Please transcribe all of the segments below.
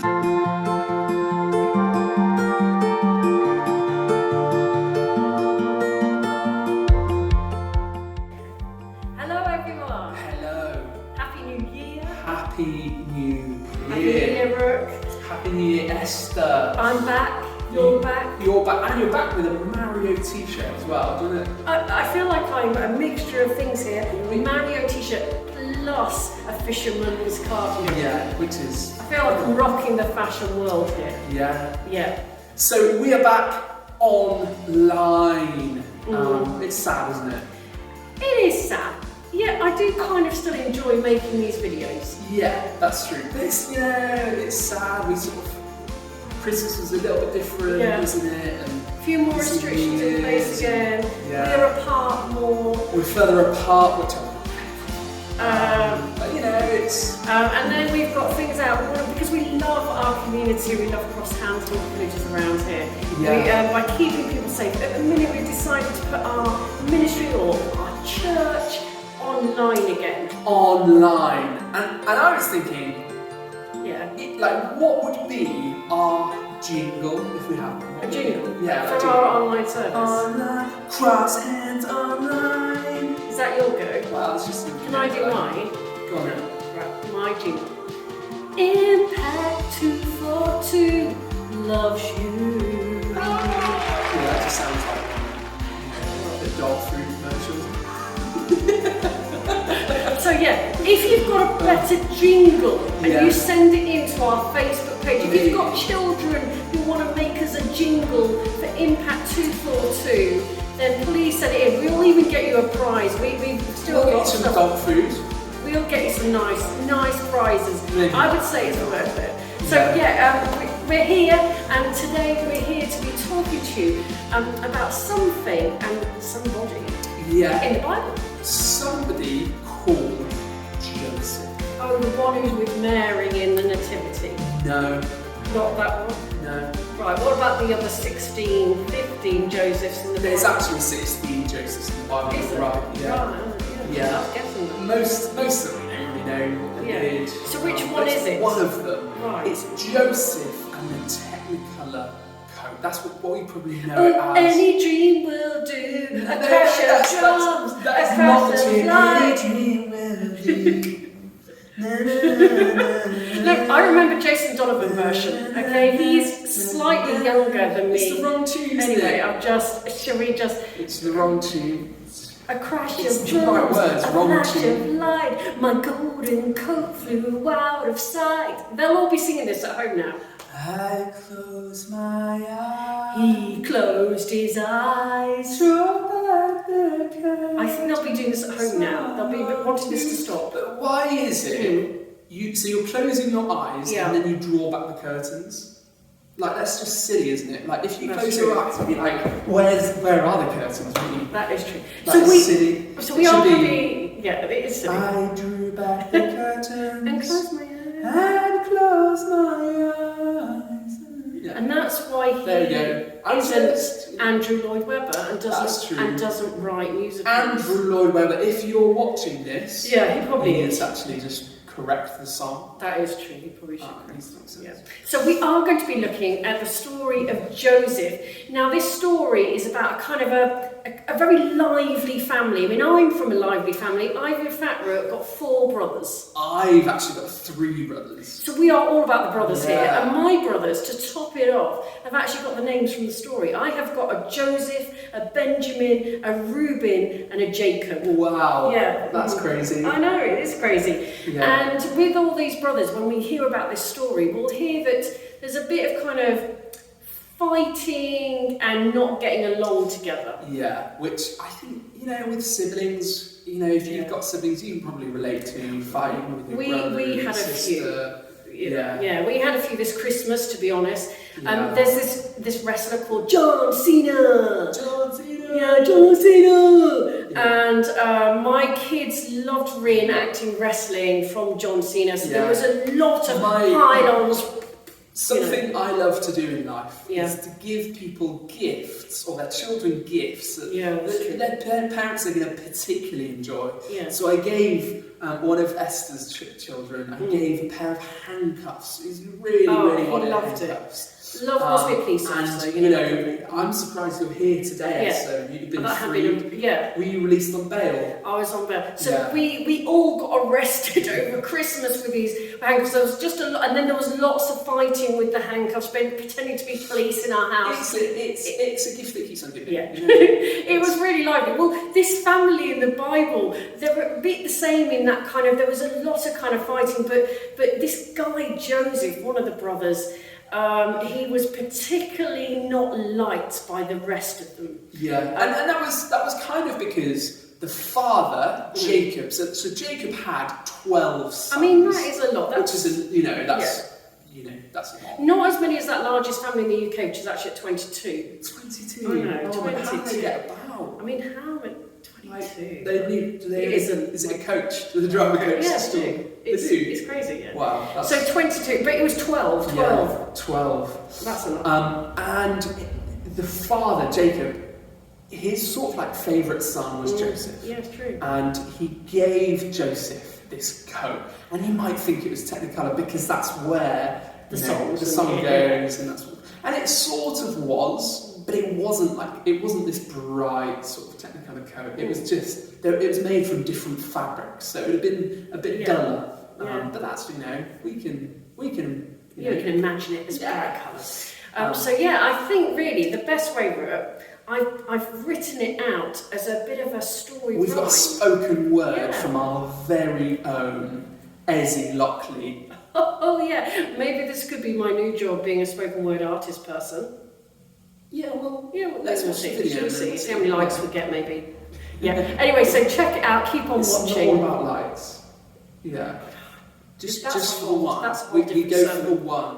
Hello everyone. Hello. Happy New Year. Happy New Happy New Year. Year, Brooke. Happy New Year, Esther. I'm back. You're back. You're back, and you're back with a Mario t-shirt as well, doesn't it? I feel like I'm a mixture of things here. Mario t-shirt plus a fisherman's cardigan. Yeah, which is... I feel like I'm rocking the fashion world here. Yeah. Yeah. So we are back online. It's sad, isn't it? It is sad. Yeah, I do kind of still enjoy making these videos. Yeah, that's true. But it's, it's sad. We sort of... Christmas was a little bit different, isn't it? And a few more restrictions in place again. Yeah. We're apart more. We're further apart, which but it's... and then we've got things out, because we love our community, we love cross-handle villages around here. Yeah. By keeping people safe, at the minute we've decided to put our ministry or our church online again. Online. And I was thinking, what would be our jingle if we had one? A jingle? Yeah. For our online service? Online, cross hands online. Is that your go? Well, it's just... Can I do mine? Go on then. Right, my jingle. Impact 242 loves you. Yeah, that just sounds like a dog food commercial. So if you've got a better jingle and you send it into our Facebook page, if you've got children who want to make us a jingle for Impact 242, then please send it in. We'll even get you a prize. We've still got some dog food. We'll get you some nice prizes. Maybe. I would say it's worth it. So we're here, and today we're here to be talking to you about something and somebody in the Bible. Somebody called Joseph. Oh, the one who's with Mary in the Nativity? No. Not that one? No. Right, what about the other 16, 15 Josephs in the Bible? There's actually 16 Josephs in the Bible. Is there? Right, Yeah. I was guessing that. Most of them we don't really know what they did. So which one is it? One of them. Right. It's Joseph and the Technicolor coat. That's what we probably know it as. Any dream will do. A crash of drums. That's a not the crash of tune. light. Any dream will do. Look, I remember Jason Donovan version. Okay, he's slightly younger than me. It's the wrong tune. Anyway, shall we just? It's the wrong tune. A crash It's of the right drums, words, a wrong flash tune. of light, my golden coat flew out of sight. They'll all be singing this at home now. I close my eyes. He closed his eyes. Draw back the curtain. I think they'll be doing this at home now. They'll be wanting this to stop. But why is it? So you're closing your eyes and then you draw back the curtains. Like, that's just silly, isn't it? Like, if you close your eyes and be like, where are the curtains? Really? That is true. That's silly. So we are going to be, it is silly. I drew back the curtains And close my eyes. and closed my eyes. Yeah. And that's why he There you go. isn't Andrew Lloyd Webber and That's true. doesn't write music. Andrew Lloyd Webber, if you're watching this, he probably is is. actually just correct the song. That is true, he probably should correct makes that. sense. Yeah. So we are going to be looking at the story of Joseph. Now this story is about a kind of a very lively family. I mean, I'm from a lively family. I've in fact got 4 brothers. I've actually got 3 brothers. So we are all about the brothers here. Yeah. And my brothers, to top it off, have actually got the names from the story. I have got a Joseph, a Benjamin, a Reuben, and a Jacob. Wow. Yeah. That's crazy. I know, it is crazy. Yeah. And with all these brothers, when we hear about this story, we'll hear that there's a bit of kind of fighting and not getting along together. Yeah, which I think, with siblings, if you've got siblings, you can probably relate to fighting with your brother We and had a sister. few. Yeah, we had a few this Christmas, to be honest. Yeah. There's this wrestler called John Cena. John Cena. Yeah, John Cena. Yeah. And my kids loved reenacting wrestling from John Cena. So there was a lot of pylons Something I love to do in life is to give people gifts, or their children gifts, that their parents are going to particularly enjoy. Yeah. So I gave one of Esther's children, I gave a pair of handcuffs. He's really wanted handcuffs. Love must be a police officer. I'm surprised you're here today, so you've been free. Were you released on bail? I was on bail. So we all got arrested over Christmas with these handcuffs. There was just a lot, and then there was lots of fighting with the handcuffs, pretending to be police in our house. It's a gift that keeps on giving. Yeah. It was really lively. Well, this family in the Bible, they were a bit the same in that kind of, there was a lot of kind of fighting, but this guy Joseph, one of the brothers, he was particularly not liked by the rest of them. Yeah, and that was kind of because the father, Jacob, so Jacob had 12 sons. I mean, that is a lot. That's a lot. Not as many as that largest family in the UK, which is actually at 22. 22? I know, 22. How do they get about? I mean, how many? 22. Is it a coach? The drama coach? Yeah, they do. It's crazy, yeah. Wow. So 22, but it was 12. Yeah, 12. That's a lot. And the father, Jacob, his sort of like favourite son was Joseph. Yeah, it's true. And he gave Joseph this coat. And you might think it was Technicolor because that's where the song goes, and it sort of was, but it wasn't this bright sort of Technicolor coat. It was just it was made from different fabrics, so it would have been a bit duller. But that's we can imagine it as bright colours. So I think really the best way, I've written it out as a bit of a story. We've got a spoken word from our very own Ezzy Lockley. Oh yeah, maybe this could be my new job, being a spoken word artist person. Let's watch the video. See how many likes we get, maybe. Yeah. Anyway, so check it out. Keep on watching. It's not all about likes. Yeah. Just for the one. We go for the one.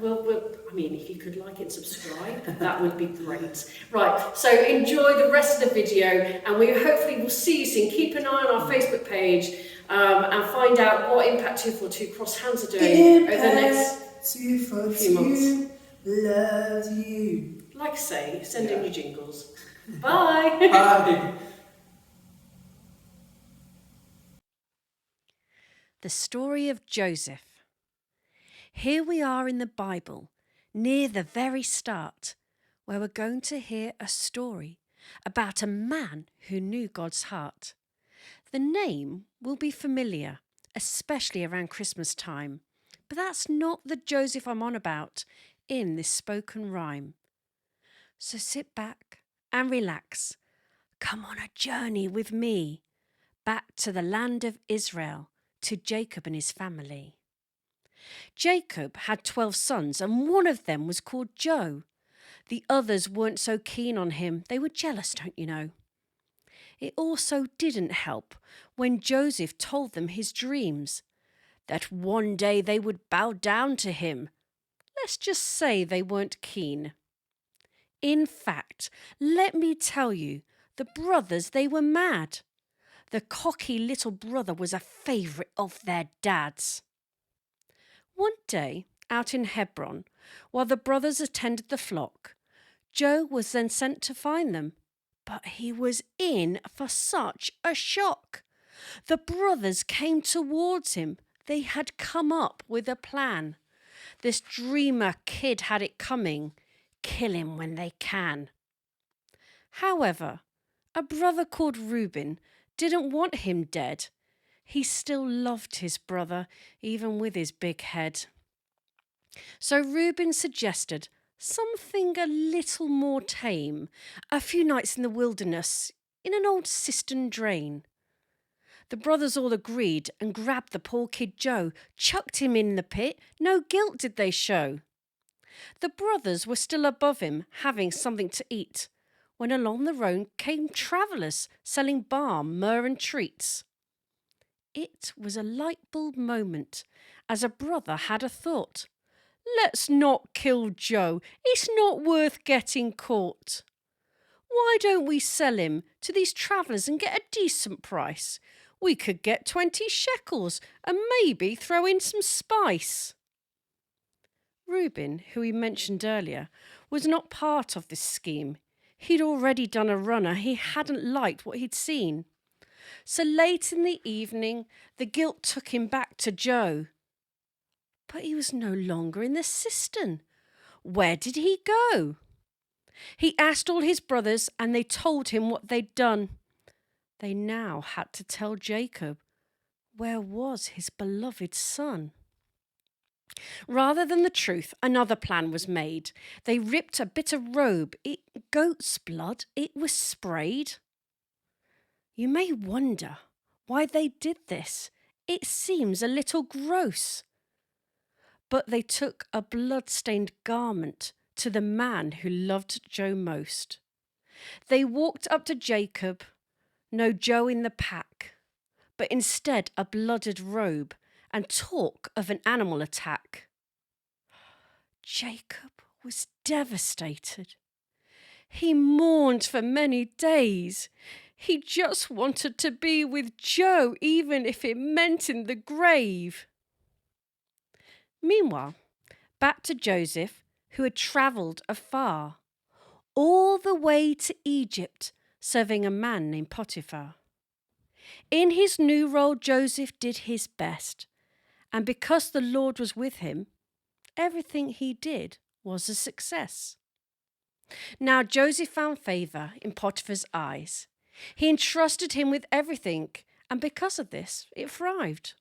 Well, I mean, if you could like and subscribe, that would be great. Right, so enjoy the rest of the video, and we hopefully will see you soon. Keep an eye on our Facebook page and find out what Impact 242 Cross Hands are doing over the next few months. Love you. Like I say, send in your jingles. Bye. Bye. The story of Joseph. Here we are in the Bible, near the very start, where we're going to hear a story about a man who knew God's heart. The name will be familiar, especially around Christmas time, but that's not the Joseph I'm on about in this spoken rhyme. So sit back and relax. Come on a journey with me, back to the land of Israel, to Jacob and his family. Jacob had 12 sons, and one of them was called Joe. The others weren't so keen on him. They were jealous, don't you know? It also didn't help when Joseph told them his dreams, that one day they would bow down to him. Let's just say they weren't keen. In fact, let me tell you, the brothers, they were mad. The cocky little brother was a favourite of their dad's. One day, out in Hebron, while the brothers attended the flock, Joe was then sent to find them. But he was in for such a shock. The brothers came towards him. They had come up with a plan. This dreamer kid had it coming. Kill him when they can. However, a brother called Reuben didn't want him dead. He still loved his brother, even with his big head. So Reuben suggested something a little more tame, a few nights in the wilderness, in an old cistern drain. The brothers all agreed and grabbed the poor kid Joe, chucked him in the pit, no guilt did they show. The brothers were still above him, having something to eat, when along the road came travellers selling balm, myrrh and treats. It was a light bulb moment, as a brother had a thought. Let's not kill Joe, it's not worth getting caught. Why don't we sell him to these travellers and get a decent price? We could get 20 shekels and maybe throw in some spice. Reuben, who we mentioned earlier, was not part of this scheme. He'd already done a runner. He hadn't liked what he'd seen. So late in the evening, the guilt took him back to Joe. But he was no longer in the cistern. Where did he go? He asked all his brothers, and they told him what they'd done. They now had to tell Jacob. Where was his beloved son? Rather than the truth, another plan was made. They ripped a bit of robe. Goat's blood. It was sprayed. You may wonder why they did this. It seems a little gross. But they took a blood-stained garment to the man who loved Joe most. They walked up to Jacob, no Joe in the pack, but instead a blooded robe, and talk of an animal attack. Jacob was devastated. He mourned for many days. He just wanted to be with Joe, even if it meant in the grave. Meanwhile, back to Joseph, who had travelled afar, all the way to Egypt, serving a man named Potiphar. In his new role, Joseph did his best, and because the Lord was with him, everything he did was a success. Now Joseph found favour in Potiphar's eyes. He entrusted him with everything, and because of this, it thrived.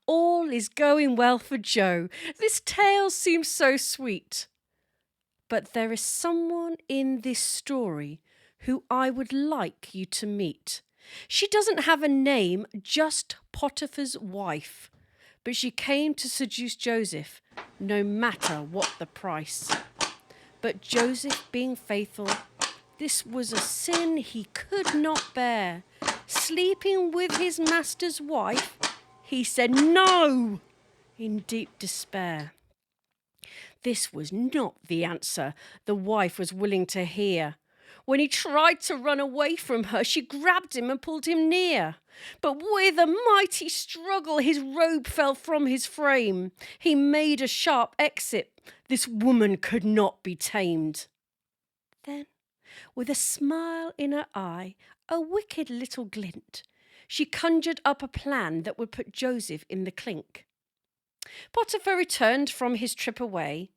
All is going well for Joe. This tale seems so sweet. But there is someone in this story who I would like you to meet. She doesn't have a name, just Potiphar's wife. But she came to seduce Joseph, no matter what the price. But Joseph, being faithful, this was a sin he could not bear. Sleeping with his master's wife, he said no in deep despair. This was not the answer the wife was willing to hear. When he tried to run away from her, she grabbed him and pulled him near. But with a mighty struggle, his robe fell from his frame. He made a sharp exit. This woman could not be tamed. Then, with a smile in her eye, a wicked little glint, she conjured up a plan that would put Joseph in the clink. Potiphar returned from his trip away.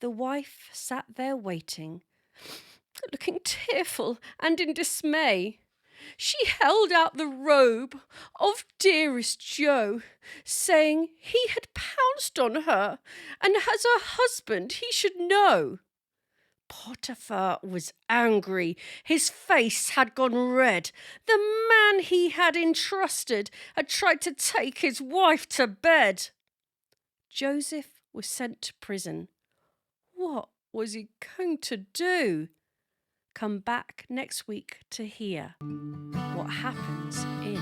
The wife sat there waiting, looking tearful and in dismay. She held out the robe of dearest Joe, saying he had pounced on her, and as her husband he should know. Potiphar was angry. His face had gone red. The man he had entrusted had tried to take his wife to bed. Joseph was sent to prison. What was he going to do? Come back next week to hear what happens in